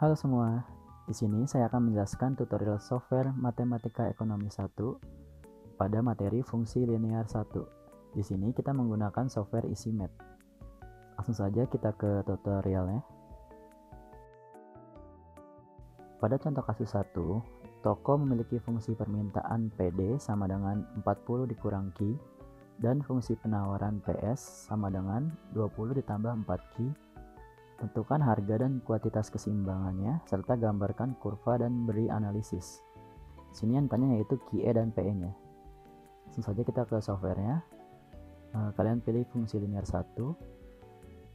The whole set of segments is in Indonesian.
Halo semua, di sini saya akan menjelaskan tutorial software Matematika Ekonomi 1 pada materi fungsi linear 1. Di sini kita menggunakan software EasyMath. Langsung saja kita ke tutorialnya. Pada contoh kasus 1, toko memiliki fungsi permintaan PD sama dengan 40 dikurang Q dan fungsi penawaran PS sama dengan 20 ditambah 4Q. Tentukan harga dan kuantitas keseimbangannya, serta gambarkan kurva dan beri analisis. Di sini yang ditanya yaitu QE dan PE-nya. Langsung saja kita ke softwarenya. Kalian pilih fungsi linear 1,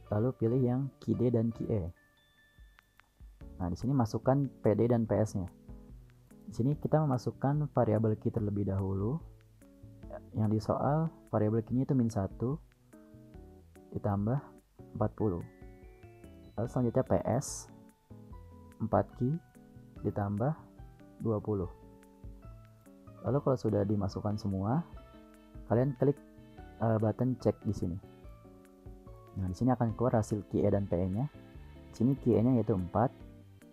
lalu pilih yang QD dan QE. Nah, di sini masukkan PD dan PS-nya. Di sini kita memasukkan variabel Q terlebih dahulu. Yang di soal variabel Q-nya itu min 1 ditambah 40. Lalu selanjutnya PS 4Q ditambah 20. Lalu kalau sudah dimasukkan semua, kalian klik button cek di sini. Nah, di sini akan keluar hasil QE dan PE-nya. Di sini QE-nya yaitu 4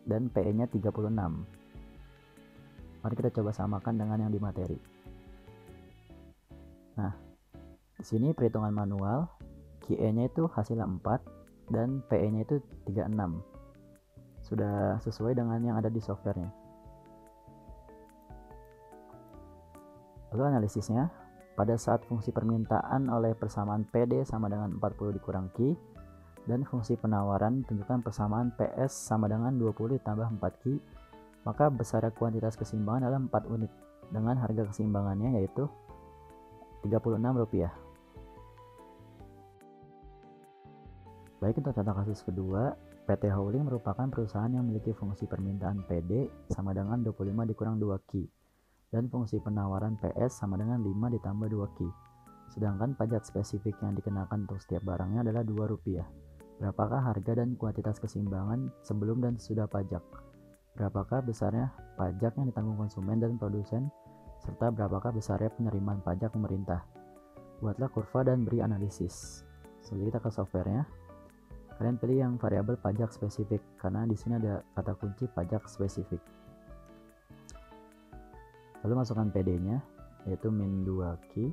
dan PE-nya 36. Mari kita coba samakan dengan yang di materi. Nah, di sini perhitungan manual, QE-nya itu hasilnya 4 dan PE-nya itu 36. Sudah sesuai dengan yang ada di softwarenya. Lalu analisisnya, pada saat fungsi permintaan oleh persamaan PD sama dengan 40 dikurang Q dan fungsi penawaran tunjukkan persamaan PS sama dengan 20 ditambah 4Q, maka besar kuantitas keseimbangan adalah 4 unit dengan harga keseimbangannya yaitu Rp36. Baik, untuk contoh kasus kedua, PT Howling merupakan perusahaan yang memiliki fungsi permintaan PD sama dengan 25 dikurang 2Q dan fungsi penawaran PS sama dengan 5 ditambah 2Q. Sedangkan pajak spesifik yang dikenakan untuk setiap barangnya adalah Rp2. Berapakah harga dan kuantitas keseimbangan sebelum dan sesudah pajak? Berapakah besarnya pajak yang ditanggung konsumen dan produsen? Serta berapakah besarnya penerimaan pajak pemerintah? Buatlah kurva dan beri analisis. Selanjutnya kita ke softwarenya. Kalian pilih yang variabel pajak spesifik karena di sini ada kata kunci pajak spesifik. Lalu masukkan PD-nya yaitu min 2Q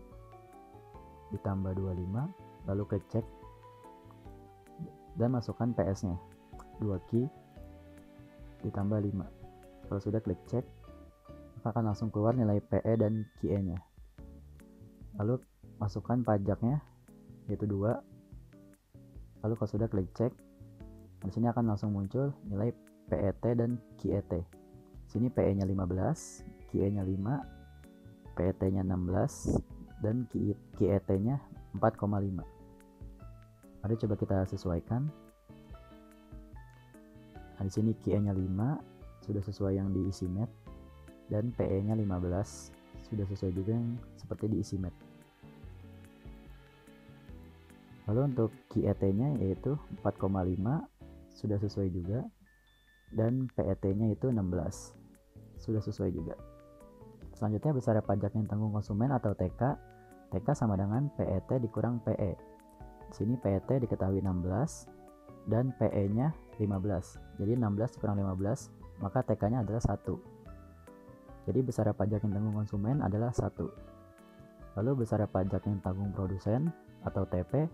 ditambah 25, lalu klik cek dan masukkan PS-nya 2Q ditambah 5. Kalau sudah klik cek, maka akan langsung keluar nilai PE dan QE-nya. Lalu masukkan pajaknya yaitu 2. Lalu kalau sudah klik cek, di sini akan langsung muncul nilai PET dan QET. Di sini PE-nya 15, QE-nya 5, PET-nya 16 dan QET-nya 4,5. Mari coba kita sesuaikan. Nah, di sini QE-nya 5 sudah sesuai yang di EasyMath dan PE-nya 15 sudah sesuai juga yang seperti di EasyMath. Lalu untuk QET-nya yaitu 4,5 sudah sesuai juga dan PET-nya itu 16 sudah sesuai juga. Selanjutnya besar pajak yang tanggung konsumen atau TK. TK sama dengan PET dikurang PE. Di sini PET diketahui 16 dan PE-nya 15. Jadi 16 dikurang 15, maka TK-nya adalah 1. Jadi besar pajak yang tanggung konsumen adalah 1. Lalu besar pajak yang tanggung produsen atau TP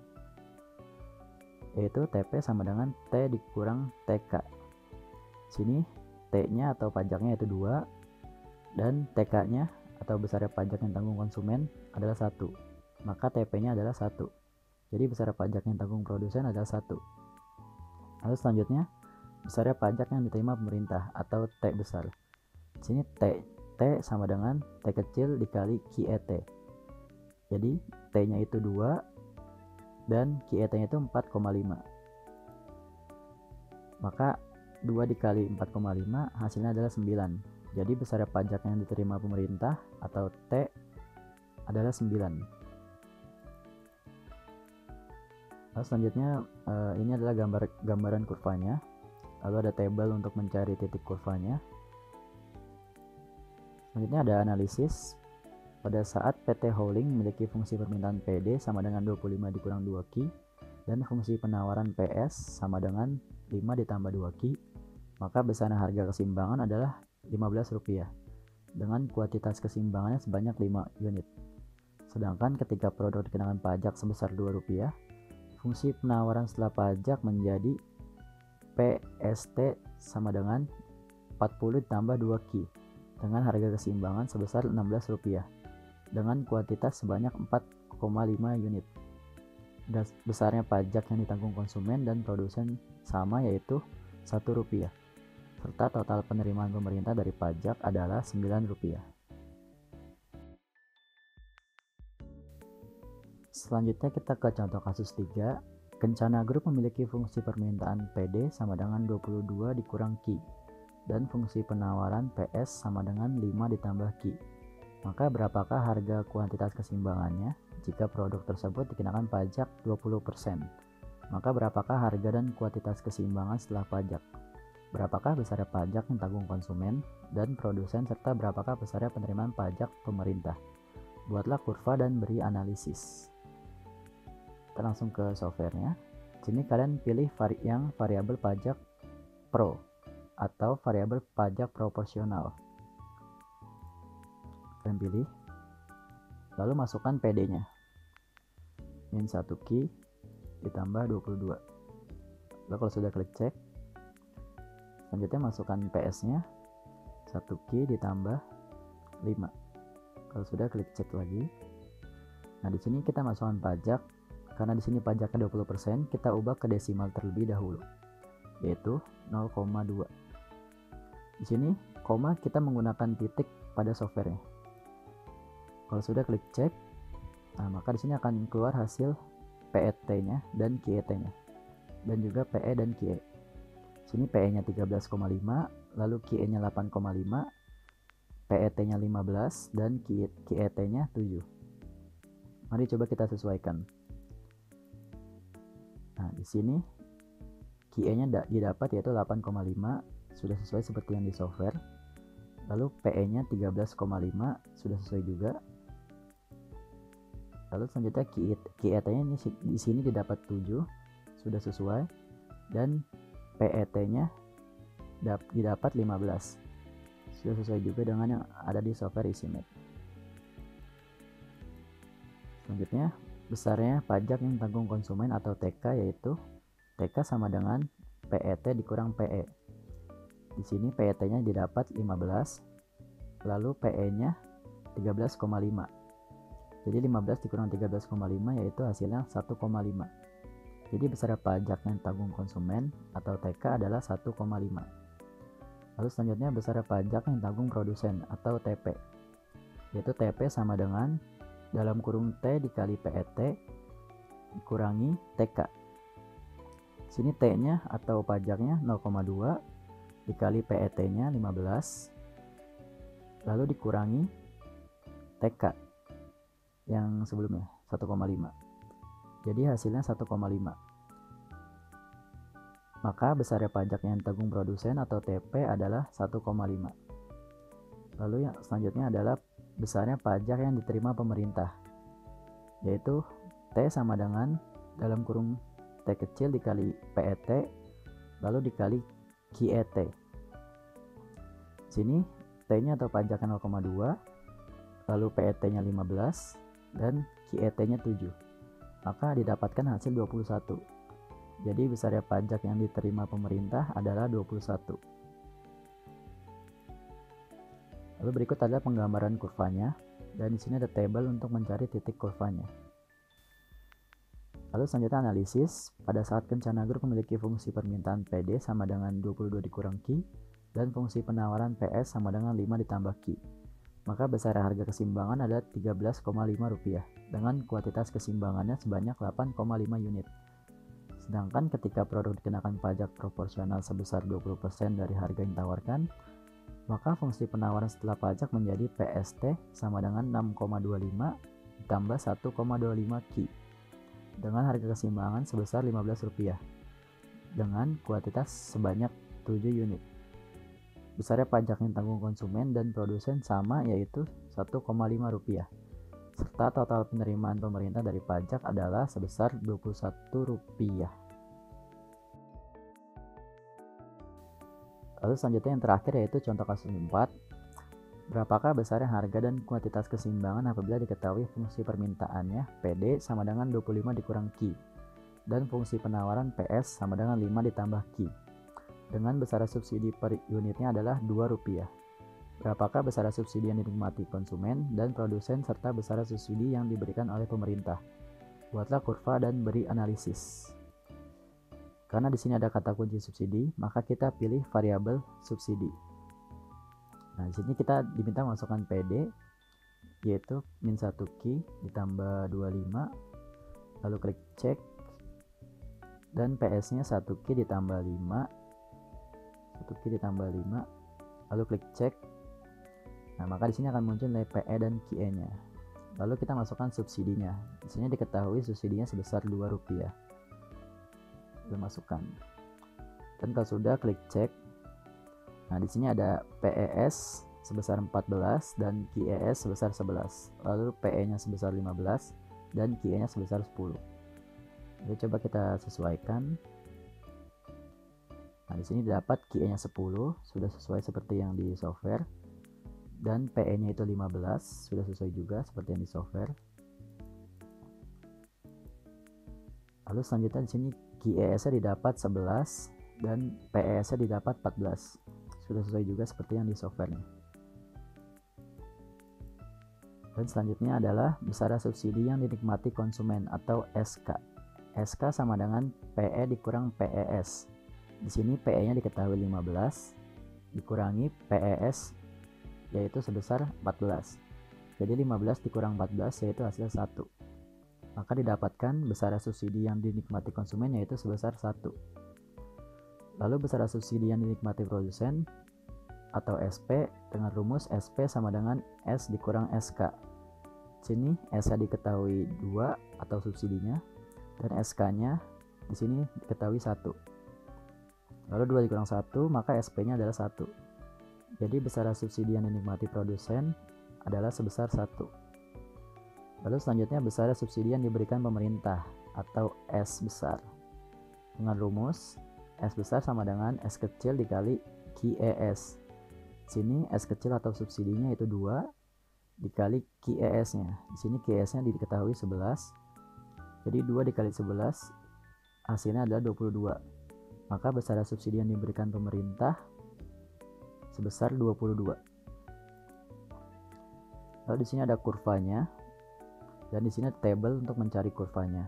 yaitu TP sama dengan T dikurang TK. Sini T-nya atau pajaknya itu 2 dan TK-nya atau besar pajak yang tanggung konsumen adalah 1. Maka TP-nya adalah 1. Jadi besar pajak yang tanggung produsen adalah 1. Lalu selanjutnya besar pajak yang diterima pemerintah atau T besar. Sini T sama dengan T kecil dikali QET. Jadi T-nya itu 2 dan QET-nya itu 4,5. Maka 2 dikali 4,5 hasilnya adalah 9. Jadi besar pajak yang diterima pemerintah atau T adalah 9. Lalu selanjutnya ini adalah gambaran kurvanya. Lalu ada tabel untuk mencari titik kurvanya. Selanjutnya ada analisis. Pada saat PT Howling memiliki fungsi permintaan PD sama dengan 25 dikurang 2Q dan fungsi penawaran PS sama dengan 5 ditambah 2Q, maka besaran harga keseimbangan adalah Rp15 dengan kuantitas keseimbangannya sebanyak 5 unit. Sedangkan ketika produk dikenakan pajak sebesar Rp2, fungsi penawaran setelah pajak menjadi PST sama dengan 40 ditambah 2 Ki dengan harga keseimbangan sebesar Rp16 dengan kuantitas sebanyak 4,5 unit. Besarnya pajak yang ditanggung konsumen dan produsen sama, yaitu Rp1, serta total penerimaan pemerintah dari pajak adalah Rp9. Selanjutnya kita ke contoh kasus 3. Kencana Group memiliki fungsi permintaan PD sama dengan 22 dikurang Ki dan fungsi penawaran PS sama dengan 5 ditambah Ki. Maka berapakah harga kuantitas keseimbangannya jika produk tersebut dikenakan pajak 20%? Maka berapakah harga dan kuantitas keseimbangan setelah pajak? Berapakah besarnya pajak yang tanggung konsumen dan produsen serta berapakah besarnya penerimaan pajak pemerintah? Buatlah kurva dan beri analisis. Kita langsung ke softwarenya. Sini kalian pilih yang variabel pajak pro atau variabel pajak proporsional. Kalian pilih, lalu masukkan PD-nya. Min 1 Ki ditambah 22. Lalu kalau sudah klik cek, selanjutnya masukkan PS-nya 1 Ki ditambah 5. Kalau sudah klik cek lagi. Nah, di sini kita masukkan pajak. Karena di sini pajaknya 20%, kita ubah ke desimal terlebih dahulu, yaitu 0,2. Di sini koma kita menggunakan titik pada softwarenya. Kalau sudah klik cek, nah maka di sini akan keluar hasil PET-nya dan QET-nya, dan juga PE dan QE. Sini PE-nya 13,5, lalu QE-nya 8,5, PET-nya 15, dan QET-nya 7. Mari coba kita sesuaikan. Nah, di sini QE-nya didapat yaitu 8,5, sudah sesuai seperti yang di software. Lalu PE-nya 13,5 sudah sesuai juga. Lalu selanjutnya QET-nya di sini didapat 7, sudah sesuai, dan PET-nya didapat 15. Sudah sesuai juga dengan yang ada di software Easymath. Selanjutnya, besarnya pajak yang tanggung konsumen atau TK, yaitu TK sama dengan PET dikurang PE. Di sini PET-nya didapat 15, lalu PE-nya 13,5. Jadi 15 dikurang 13,5 yaitu hasilnya 1,5. Jadi besar pajak yang tanggung konsumen atau TK adalah 1,5. Lalu selanjutnya besar pajak yang tanggung produsen atau TP, yaitu TP sama dengan dalam kurung T dikali PET dikurangi TK. Sini T-nya atau pajaknya 0,2 dikali PET-nya 15, lalu dikurangi TK yang sebelumnya 1,5. Jadi hasilnya 1,5. Maka besarnya pajak yang tanggung produsen atau TP adalah 1,5. Lalu yang selanjutnya adalah besarnya pajak yang diterima pemerintah, yaitu T sama dengan dalam kurung T kecil dikali PET lalu dikali QET. Sini T-nya atau pajaknya 0,2, lalu PET-nya 15 dan QET-nya 7. Maka didapatkan hasil 21. Jadi besarnya pajak yang diterima pemerintah adalah 21. Lalu berikut adalah penggambaran kurvanya, dan di sini ada tabel untuk mencari titik kurvanya. Lalu selanjutnya analisis. Pada saat Kencana Group memiliki fungsi permintaan PD sama dengan 22 dikurang Ki dan fungsi penawaran PS sama dengan 5 ditambah Ki, maka besar harga keseimbangan adalah Rp13,5 dengan kuantitas keseimbangannya sebanyak 8,5 unit. Sedangkan ketika produk dikenakan pajak proporsional sebesar 20% dari harga yang ditawarkan, maka fungsi penawaran setelah pajak menjadi PST sama dengan 6,25 ditambah 1,25 Ki dengan harga keseimbangan sebesar Rp15 dengan kuantitas sebanyak 7 unit. Besarnya pajak yang tanggung konsumen dan produsen sama, yaitu Rp1,5, serta total penerimaan pemerintah dari pajak adalah sebesar Rp21. Lalu selanjutnya yang terakhir yaitu contoh kasus 4. Berapakah besarnya harga dan kuantitas keseimbangan apabila diketahui fungsi permintaannya PD sama dengan 25 dikurang Q dan fungsi penawaran PS sama dengan 5 ditambah Q dengan besaran subsidi per unitnya adalah Rp2. Berapakah besaran subsidi yang dinikmati konsumen dan produsen serta besaran subsidi yang diberikan oleh pemerintah? Buatlah kurva dan beri analisis. Karena di sini ada kata kunci subsidi, maka kita pilih variabel subsidi. Nah, di sini kita diminta masukkan PD yaitu min 1 Q ditambah 25, lalu klik cek, dan PS nya 1 Q ditambah 5, 1 Q ditambah 5, lalu klik cek. Nah, maka di sini akan muncul nilai PE dan QE nya. Lalu kita masukkan subsidinya. Di sini diketahui subsidinya sebesar Rp2. Lalu masukkan. Dan kalau sudah, klik cek. Nah, di sini ada PES sebesar 14 dan QES sebesar 11. Lalu PE-nya sebesar 15 dan QE-nya sebesar 10. Jadi coba kita sesuaikan. Nah, di sini dapat QE-nya 10, sudah sesuai seperti yang di software. Dan PE-nya itu 15, sudah sesuai juga seperti yang di software. Lalu selanjutnya di sini QES-nya didapat 11 dan PES-nya didapat 14. Sudah sesuai juga seperti yang di software-nya. Dan selanjutnya adalah besaran subsidi yang dinikmati konsumen atau SK. SK sama dengan PE dikurang PES. Di sini PE-nya diketahui 15 dikurangi PES yaitu sebesar 14. Jadi 15 dikurang 14 yaitu hasil 1. Maka didapatkan besaran subsidi yang dinikmati konsumen yaitu sebesar 1. Lalu besaran subsidi yang dinikmati produsen atau SP dengan rumus SP sama dengan S dikurang SK. Sini S-nya diketahui 2 atau subsidinya dan SK-nya di sini diketahui 1. Lalu 2 dikurang 1 maka SP-nya adalah 1. Jadi besaran subsidi yang dinikmati produsen adalah sebesar 1. Lalu selanjutnya besaran subsidi yang diberikan pemerintah atau S besar. Dengan rumus S besar sama dengan S kecil dikali QES. Sini S kecil atau subsidinya itu 2 dikali QES-nya. Di sini QES-nya diketahui 11. Jadi 2 dikali 11 hasilnya adalah 22. Maka besaran subsidi yang diberikan pemerintah sebesar 22. Lalu di sini ada kurvanya dan di sini tabel untuk mencari kurvanya.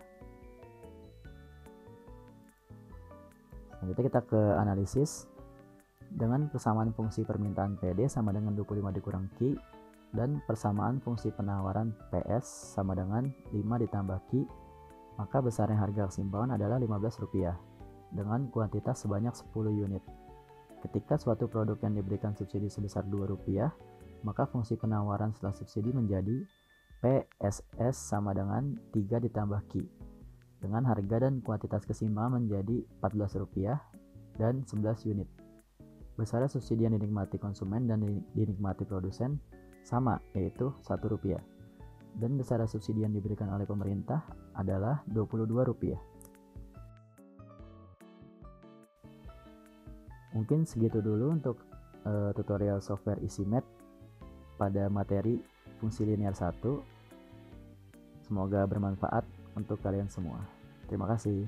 Selanjutnya kita ke analisis. Dengan persamaan fungsi permintaan PD sama dengan 25 dikurang Q dan persamaan fungsi penawaran PS sama dengan 5 ditambah Q, maka besarnya harga keseimbangan adalah Rp15 dengan kuantitas sebanyak 10 unit. Ketika suatu produk yang diberikan subsidi sebesar Rp2, maka fungsi penawaran setelah subsidi menjadi PSS sama dengan 3 ditambah Q, dengan harga dan kuantitas keseimbangan menjadi Rp14 dan 11 unit. Besaran subsidi yang dinikmati konsumen dan dinikmati produsen sama, yaitu Rp1. Dan besaran subsidi yang diberikan oleh pemerintah adalah Rp22. Mungkin segitu dulu untuk tutorial software EasyMath pada materi fungsi linear 1. Semoga bermanfaat untuk kalian semua. Terima kasih.